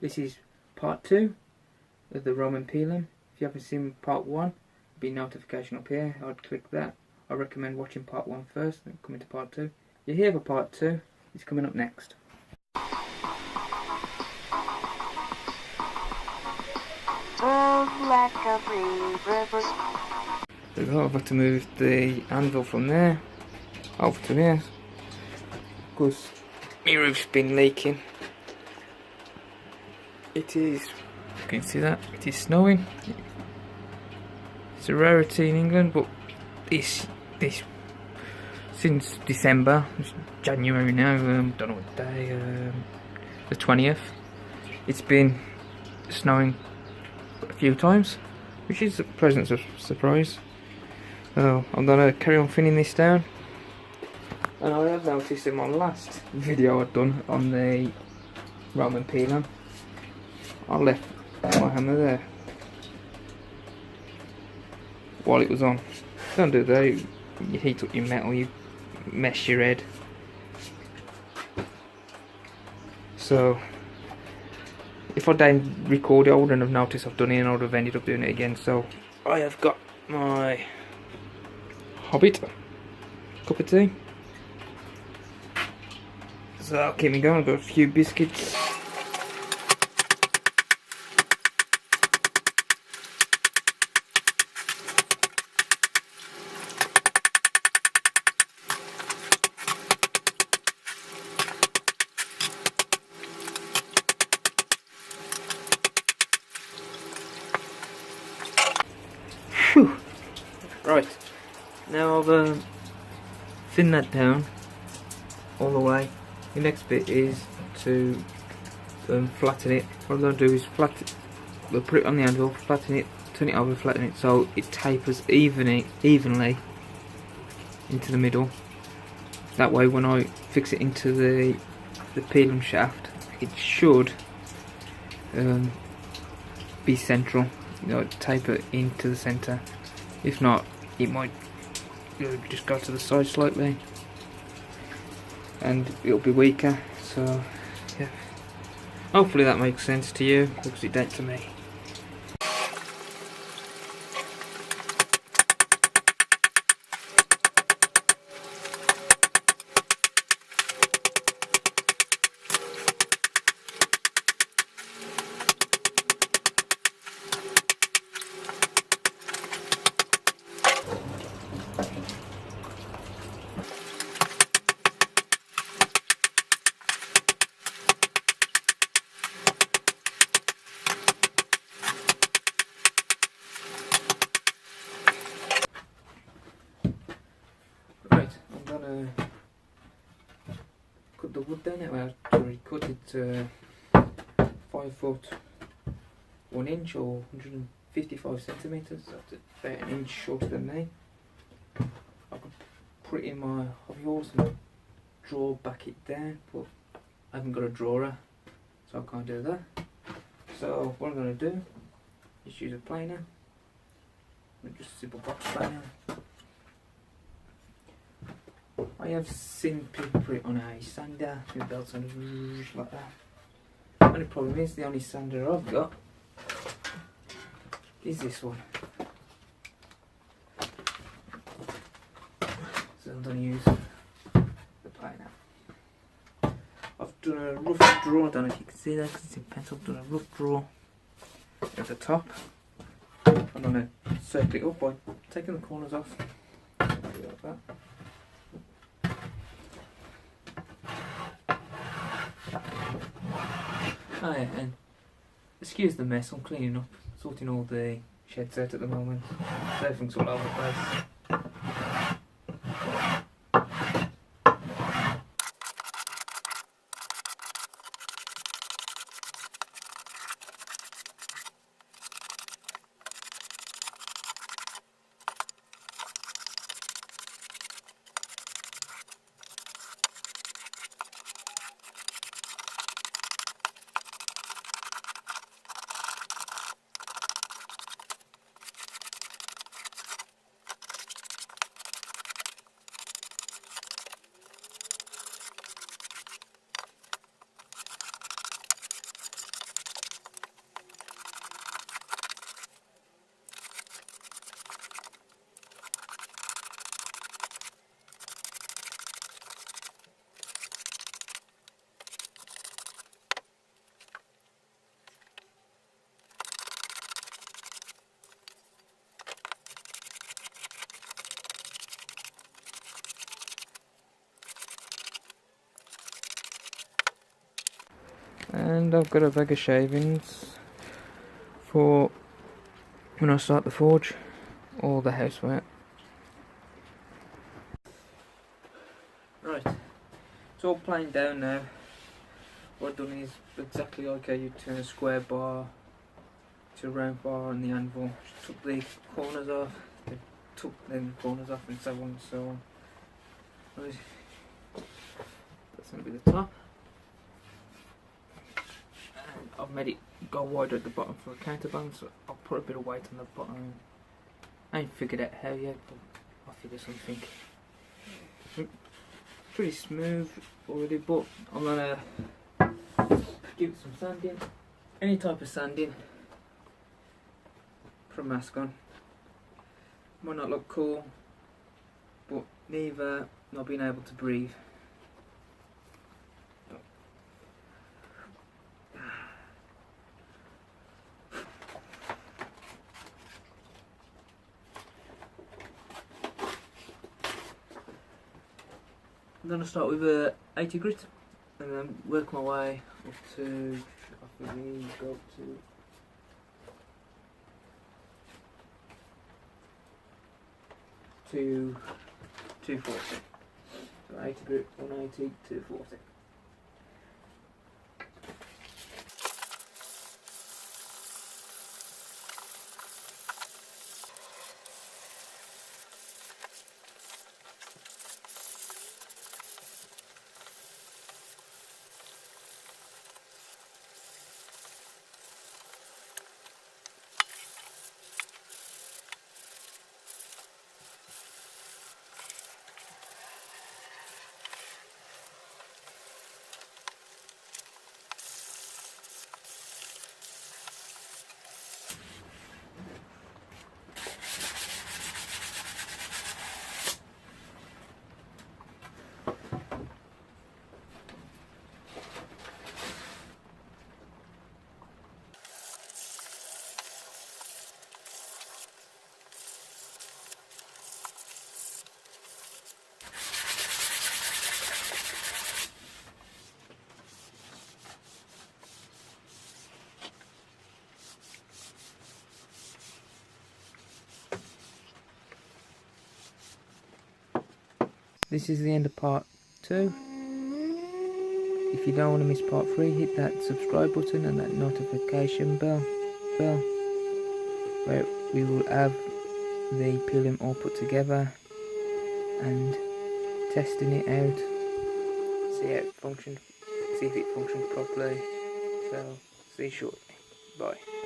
This is part 2 of the Roman pilum. If you haven't seen part 1, there'll be a notification up here. I'd click that. I recommend watching part 1 first, then coming to part 2. You're here for part 2. It's coming up next. I've got to move the anvil from there over to here because my roof's been leaking. It is, you can see that, it is snowing. It's a rarity in England, but this since December, it's January now, don't know what day, the 20th, it's been snowing a few times, which is a pleasant surprise. So I'm gonna carry on thinning this down. And I have noticed in my last video I'd done on the Roman pilum, I left my hammer there while it was on. Don't do that, you heat up your metal, you mess your head. So if I didn't record it, I wouldn't have noticed I've done it, and I would have ended up doing it again. So I have got my Hobbit cup of tea. So that'll keep me going. I've got a few biscuits. Whew. Right, now I've thinned that down all the way. The next bit is to flatten it. What I'm going to do is we'll put it on the anvil, flatten it, turn it over, flatten it so it tapers evenly into the middle. That way when I fix it into the pilum shaft, it should be central, you know, taper into the centre. If not, it might just go to the side slightly and it'll be weaker. So yeah, hopefully that makes sense to you, because it did to me. Cut the wood down. I actually cut it 5 foot 1 inch or 155 centimetres. That's about an inch shorter than me. I could put it in my hobby horse and draw back it down, but I haven't got a drawer, so I can't do that. So what I'm going to do is use a planer, just a simple box planer. I have seen people put it on a sander, with belts on like that. Only problem is the only sander I've got is this one. So I'm going to use the planer. I've done a rough draw, I don't know if you can see that because it's in pencil. I've done a rough draw at the top. I'm going to circle it up by taking the corners off. Like that. Oh yeah, and excuse the mess, I'm cleaning up, sorting all the sheds out at the moment. Everything's all over the place. And I've got a bag of shavings for when I start the forge or the houseware. Right, it's all planed down now. What I've done is exactly like how you turn a square bar to a round bar on the anvil. Just took the corners off, took the corners off, and so on and so on. Right, that's going to be the top. And I've made it go wider at the bottom for a counterbalance, so I'll put a bit of weight on the bottom. I ain't figured out how yet, but I'll figure something. Pretty smooth already, but I'm gonna give it some sanding. Any type of sanding. Put a mask on. Might not look cool, but neither not being able to breathe. I'm going to start with a 80 grit and then work my way up to, I think we go up to 240. So 80 grit, 180, 240. This is the end of part 2. If you don't want to miss part 3, hit that subscribe button and that notification bell, where we will have the pilum all put together and testing it out, see how it functions, see if it functions properly. So see you shortly. Bye.